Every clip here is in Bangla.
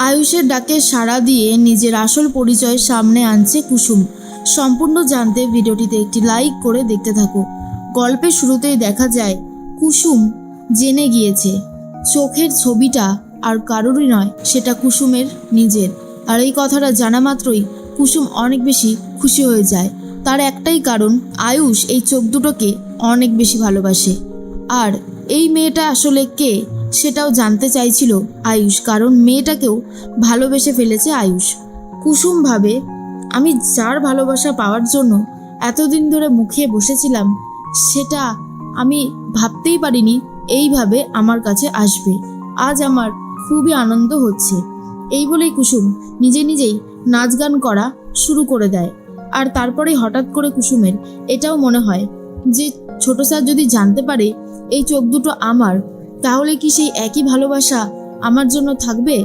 আয়ুষের ডাকে সাড়া দিয়ে নিজের আসল পরিচয় সামনে আনছে কুসুম। সম্পূর্ণ জানতে ভিডিওটিতে একটি লাইক করে দেখতে থাকো। গল্পের শুরুতেই দেখা যায় কুসুম জেনে গিয়েছে চোখের ছবিটা আর কারোরই নয়, সেটা কুসুমের নিজের। আর এই কথাটা জানা মাত্রই কুসুম অনেক বেশি খুশি হয়ে যায়। তার একটাই কারণ, আয়ুষ এই চোখ দুটোকে অনেক বেশি ভালোবাসে। আর এই মেয়েটা আসলে কে সেটাও জানতে চাইছিল আয়ুষ, কারণ মেয়েটাকেও ভালোবেসে ফেলেছে আয়ুষ। কুসুম ভাবে, আমি যার ভালোবাসা পাওয়ার জন্য এতদিন ধরে মুখিয়ে বসেছিলাম, সেটা আমি ভাবতেই পারিনি এইভাবে আমার কাছে আসবে। আজ আমার খুবই আনন্দ হচ্ছে। এই বলেই কুসুম নিজে নিজেই নাচ গান করা শুরু করে দেয়। আর তারপরেই হঠাৎ করে কুসুমের এটাও মনে হয় যে ছোট স্যার যদি জানতে পারে এই চোখ দুটো আমার, তাহলে কি সেই একই ভালোবাসা আমার জন্য থাকবে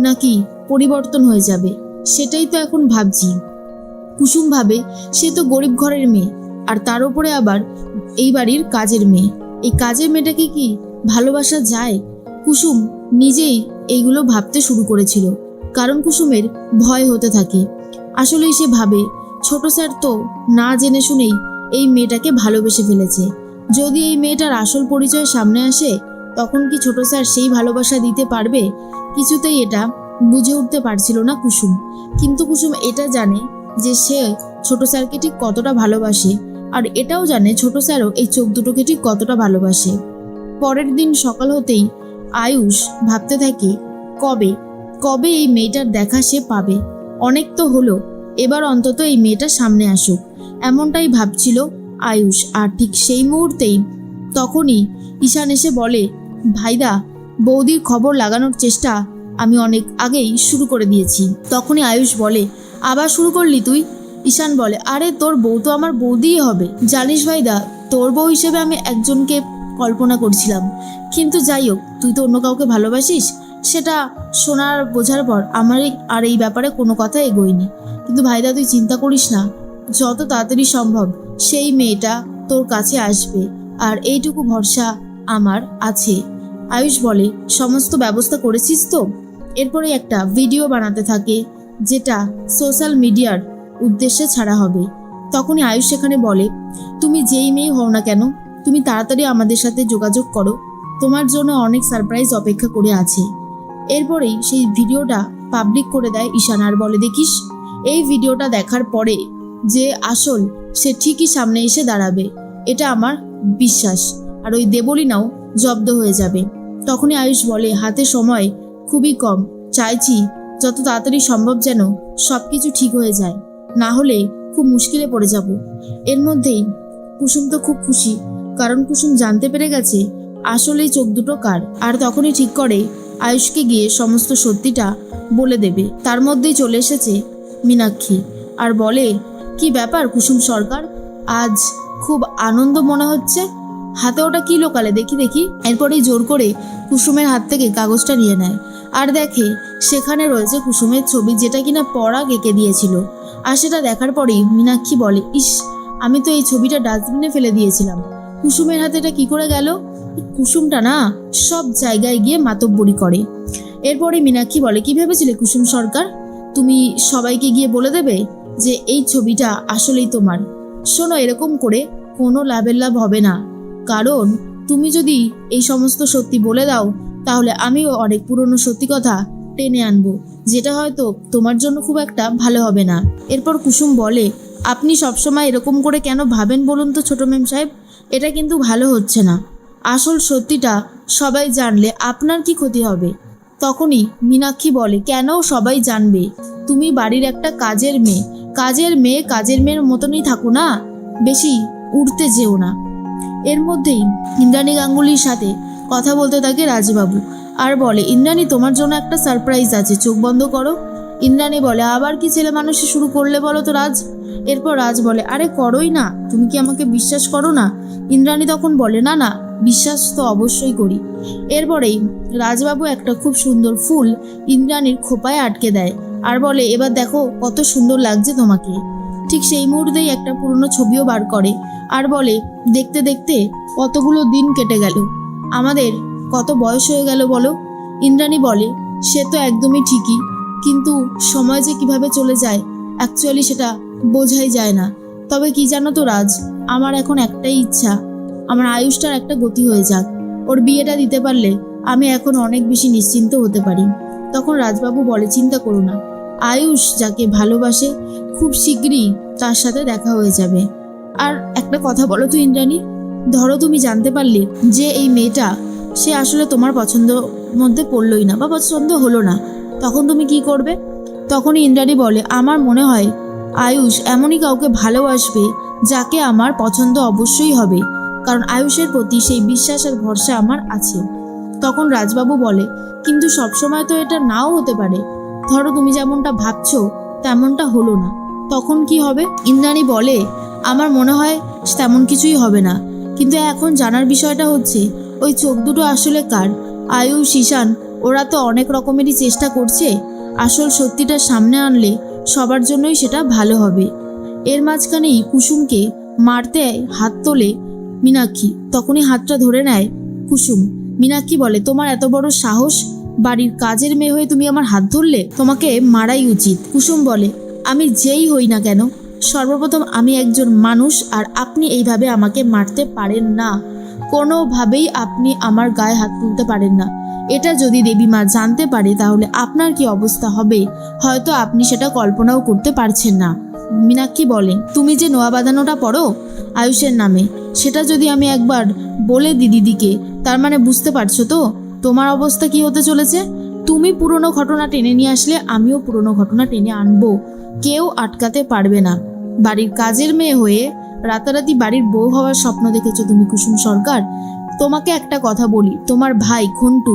নাকি পরিবর্তন হয়ে যাবে, সেটাই তো এখন ভাবছি। কুসুম ভাবে সে তো গরিব ঘরের মেয়ে, আর তার উপরে আবার এই বাড়ির কাজের মেয়ে। এই কাজের মেয়েটাকে কি ভালোবাসা যায়? কুসুম নিজেই এইগুলো ভাবতে শুরু করেছিল, কারণ কুসুমের ভয় হতে থাকে। আসলেই সে ভাবে ছোট স্যার তো না জেনে শুনেই এই মেয়েটাকে ভালোবেসে ফেলেছে। যদি এই মেয়েটার আসল পরিচয় সামনে আসে, তখন কি ছোট স্যার সেই ভালোবাসা দিতে পারবে? কিছুতেই এটা বুঝে উঠতে পারছিল না কুসুম। কিন্তু কুসুম এটা জানে যে সে ছোট স্যারকে ঠিক কতটা ভালোবাসে, আর এটাও জানে ছোট স্যারও এই চোখ দুটোকে ঠিক কতটা ভালোবাসে। পরের দিন সকাল হতেই আয়ুষ ভাবতে থাকে কবে কবে এই মেয়েটার দেখা সে পাবে। অনেক তো হলো, এবার অন্তত এই মেয়েটা সামনে আসুক, এমনটাই ভাবছিল আয়ুষ। আর ঠিক সেই মুহূর্তেই তখনই ঈশান এসে বলে, ভাইদা, বৌদির খবর লাগানোর চেষ্টা আমি অনেক আগেই শুরু করে দিয়েছি। তখনই আয়ুষ বলে, আবার শুরু করলি তুই? ঈশান বলে, আরে তোর বউ তো আমার বৌদিই হবে। জানিস ভাইদা, তোর বউ হিসেবে আমি একজনকে কল্পনা করছিলাম, কিন্তু যাই হোক, তুই তো অন্য কাউকে ভালোবাসিস, সেটা শোনার বোঝার পর আমার আর এই ব্যাপারে কোনো কথা এগোয়নি। কিন্তু ভাইদা, তুই চিন্তা করিস না, যত তাড়াতাড়ি সম্ভব সেই মেয়েটা তোর কাছে আসবে, আর এইটুকু ভরসা আমার আছে। আয়ুষ বলে, সমস্ত ব্যবস্থা করেছিস তো? এরপরে একটা ভিডিও বানাতে থাকে, যেটা সোশ্যাল মিডিয়ার উদ্দেশ্যে ছাড়া হবে। তখনই আয়ুষ সেখানে বলে, তুমি যেই মেয়ে হও না কেন, তুমি তাড়াতাড়ি আমাদের সাথে যোগাযোগ করো, তোমার জন্য অনেক সারপ্রাইজ অপেক্ষা করে আছে। এরপরেই সেই ভিডিওটা পাবলিক করে দেয় ঈশান, আর বলে, দেখিস, এই ভিডিওটা দেখার পরে যে আসল, সে ঠিকই সামনে এসে দাঁড়াবে, এটা আমার বিশ্বাস। আর ওই দেবলীনাও জব্দ হয়ে যাবে। তখনই আয়ুষ বলে, হাতে সময় খুবই কম, চাইছি যত তাড়াতাড়ি সম্ভব যেন সবকিছু ঠিক হয়ে যায়, না হলে খুব মুশকিলে পড়ে যাব। এর মধ্যেই কুসুম তো খুব খুশি, কারণ কুসুম জানতে পেরে গেছে আসলেই চোখ দুটো কার। আর তখনই ঠিক করে আয়ুষকে গিয়ে সমস্ত সত্যিটা বলে দেবে। তার মধ্যেই চলে এসেছে মীনাক্ষী, আর বলে, কি ব্যাপার কুসুম সরকার, আজ খুব আনন্দ মনে হচ্ছে, হাতে ওটা কি লোকালে, দেখি দেখি। এরপরেই জোর করে কুসুমের হাত থেকে কাগজটা নিয়ে নেয়, আর দেখে সেখানে রয়েছে কুসুমের ছবি, যেটা কিনা পরাগ এঁকে দিয়েছিল। আর সেটা দেখার পরেই মীনাক্ষী বলে, ইস, আমি তো এই ছবিটা ডাস্টবিনে ফেলে দিয়েছিলাম, কুসুমের হাতে এটা কি করে গেল? কুসুমটা না সব জায়গায় গিয়ে মাতব্বরি করে। এরপরে মীনাক্ষী বলে, কি ভেবেছিলে কুসুম সরকার, তুমি সবাইকে গিয়ে বলে দেবে যে এই ছবিটা আসলেই তোমার? শোনো, এরকম করে কোনো লাভের লাভ হবে না, কারণ তুমি যদি এই সমস্ত সত্যি বলে দাও, তাহলে আমিও অনেক পুরনো সত্যি কথা টেনে আনবো, যেটা হয়তো তোমার জন্য খুব একটা ভালো হবে না। এরপর কুসুম বলে, আপনি সবসময় এরকম করে কেন ভাবেন বলুন তো ছোট মেম সাহেব, এটা কিন্তু ভালো হচ্ছে না। আসল সত্যিটা সবাই জানলে আপনার কি ক্ষতি হবে? তখনই মীনাক্ষী বলে, কেন সবাই জানবে? তুমি বাড়ির একটা কাজের মেয়ে, কাজের মেয়ের মতনই থাকো না, বেশি উঠতে যেও না। এর মধ্যেই ইন্দ্রাণী গাঙ্গুলির সাথে কথা বলতে থাকে রাজবাবু, আর বলে, ইন্দ্রাণী, তোমার জন্য একটা সারপ্রাইজ আছে, চোখ বন্ধ করো। ইন্দ্রাণী বলে, আবার কি ছেলে মানুষই শুরু করলে বলো তো রাজ? এরপর রাজ বলে, আরে করোই না, তুমি কি আমাকে বিশ্বাস করো না? ইন্দ্রাণী তখন বলে, না না, বিশ্বাস তো অবশ্যই করি। এরপরেই রাজবাবু একটা খুব সুন্দর ফুল ইন্দ্রাণীর খোপায় আটকে দেয়, আর বলে, এবার দেখো কত সুন্দর লাগছে তোমাকে। ঠিক সেই মুহূর্তেই একটা পুরনো ছবিও বার করে, আর বলে, দেখতে দেখতে কতগুলো দিন কেটে গেল, আমাদের কত বয়স হয়ে গেল বলো? ইন্দ্রাণী বলে, সে তো একদমই ঠিকই, কিন্তু সময় যে কিভাবে চলে যায় অ্যাকচুয়ালি সেটা বোঝাই যায় না। তবে কি জানো তো রাজ, আমার এখন একটাই ইচ্ছা, আমার আয়ুষটার একটা গতি হয়ে যাক। ওর বিয়েটা দিতে পারলে আমি এখন অনেক বেশি নিশ্চিন্ত হতে পারি। তখন রাজবাবু বলে, চিন্তা করো না, আয়ুষ যাকে ভালোবাসে খুব শীঘ্রই তার সাথে দেখা হয়ে যাবে। আর একটা কথা বলো তো ইন্দ্রাণী, ধরো তুমি জানতে পারলে যে এই মেয়েটা সে আসলে তোমার পছন্দ মধ্যে পড়লই না বা পছন্দ হলো না, তখন তুমি কি করবে? তখনই ইন্দ্রাণী বলে, আমার মনে হয় আয়ুষ এমনই কাউকে ভালোবাসবে যাকে আমার পছন্দ অবশ্যই হবে, কারণ আয়ুষের প্রতি সেই বিশ্বাস আর ভরসা আমার আছে। তখন রাজবাবু বলে, কিন্তু সবসময় তো এটা নাও হতে পারে, ধরো তুমি যেমনটা ভাবছো তেমনটা হলো না, তখন কি হবে? ইন্দ্রাণী বলে, আমার মনে হয় তেমন কিছুই হবে না, কিন্তু এখন জানার বিষয়টা হচ্ছে ওই চোখ দুটো আসলে কার। আয়ুষ, ঈশান ওরা তো অনেক রকমেরই চেষ্টা করছে, আসল সত্যিটা সামনে আনলে সবার জন্যই সেটা ভালো হবে। এর মাঝখানেই কুসুমকে মারতে হাত তোলে মীনাক্ষী, তখনই হাতটা ধরে নেয় কুসুম। মীনাক্ষী বলে, তোমার এত বড় সাহস, বাড়ির কাজের মেয়ে হয়ে তুমি আমার হাত ধরলে, তোমাকে মারাই উচিত। কুসুম বলে, আমি যেই হই না কেন, সর্বপ্রথম আমি একজন মানুষ, আর আপনি এইভাবে আমাকে মারতে পারেন না, কোনোভাবেই আপনি আমার গায়ে হাত তুলতে পারেন না। এটা যদি দেবী মা জানতে পারে তাহলে আপনার কি অবস্থা হবে হয়তো আপনি সেটা কল্পনাও করতে পারছেন না। মীনাক্ষী বলে, তুমি যে নোয়া বাঁধানোটা পড়ো আয়ুষের নামে, সেটা যদি আমি একবার বলে দিই দিদিকে, তার মানে বুঝতে পারছো তো তোমার অবস্থা কি হতে চলেছে। তুমি পুরনো ঘটনা টেনে নিয়ে আসলে আমিও পুরনো ঘটনা টেনে আনবো, কেউ আটকাতে পারবে না। বাড়ির কাজের মেয়ে হয়ে রাতারাতি বাড়ির বউ হওয়ার স্বপ্ন দেখেছো তুমি কুসুম সরকার। তোমাকে একটা কথা বলি, তোমার ভাই খন্টু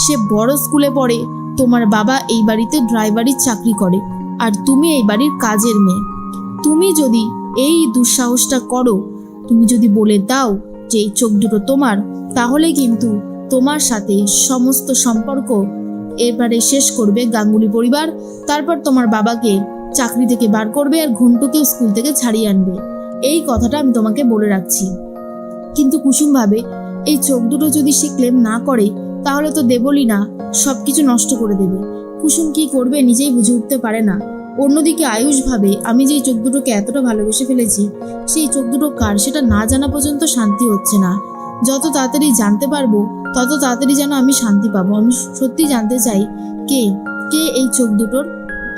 সে বড় স্কুলে পড়ে, তোমার বাবা এই বাড়িতে ড্রাইভারির চাকরি করে, আর তুমি এই বাড়ির কাজের মেয়ে। তুমি যদি এই দুঃসাহসটা করো, তুমি যদি বলে দাও যে এই চোখ দুটো তোমার, তাহলে কিন্তু তোমার সাথে সমস্ত সম্পর্ক এবারে শেষ করবে গাঙ্গুলি পরিবার। তারপর তোমার বাবাকে চাকরি থেকে বার করবে আর ঘন্টুকেও স্কুল থেকে ছাড়িয়ে আনবে। এই কথাটা আমি তোমাকে বলে রাখছি। কিন্তু কুসুম ভাবে, এই চোখ দুটো যদি সে ক্লেম না করে তাহলে তো দেবলীনা সবকিছু নষ্ট করে দেবে। কুসুম কি করবে নিজেই বুঝে উঠতে পারে না। অন্যদিকে আয়ুষ ভাবে, আমি যেই চোখ দুটোকে এতটা ভালোবেসে ফেলেছি, সেই চোখ দুটো কার সেটা না জানা পর্যন্ত শান্তি হচ্ছে না। যত তাড়াতাড়ি জানতে পারবো তত তাড়াতাড়ি যেন আমি শান্তি পাবো। আমি সত্যি জানতে চাই কে কে এই চোখ দুটোর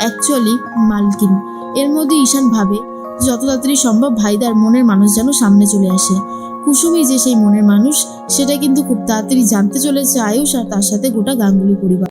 অ্যাকচুয়ালি মালকিন। এর মধ্যে ঈশান ভাবে যত তাড়াতাড়ি সম্ভব ভাইদার মনের মানুষ যেন সামনে চলে আসে। কুসুমই যে সেই মনের মানুষ সেটা কিন্তু খুব তাড়াতাড়ি জানতে চলেছে আয়ুষ, আর তার সাথে গোটা গাঙ্গুলি পরিবার।